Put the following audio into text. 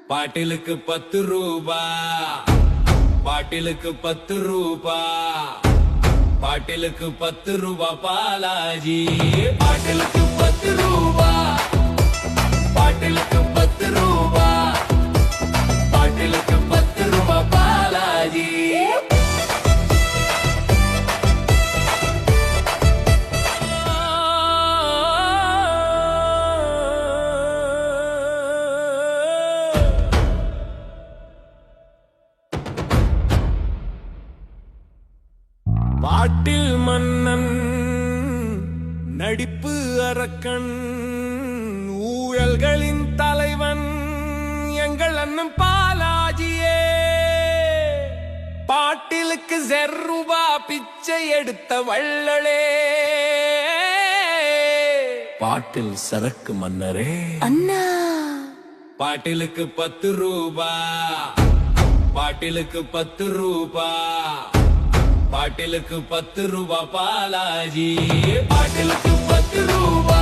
பாட்டிலுக்கு 10 ரூபா, பாட்டிலுக்கு 10 ரூபா, பாட்டிலுக்கு 10 ரூபா பாலாஜி. பாட்டிலுக்கு 10 ரூபா, பாட்டிலுக்கு 10 ரூபா, பாட்டிலுக்கு 10 ரூபா பாலாஜி. பாட்டில் மன்னன் நடிப்பு அரக்கன், ஊழல்களின் தலைவன் எங்கள் அண்ணன் பாலாஜியே. பாட்டிலுக்கு ரூபா பிச்சை எடுத்த வள்ளலே, பாட்டில் சரக்கு மன்னரே அண்ணா. பாட்டிலுக்கு 10 ரூபா, பாட்டிலுக்கு 10 ரூபா, பாட்டிலுக்கு 10 ரூபா பாலாஜி. பாட்டிலுக்கு 10 ரூபா.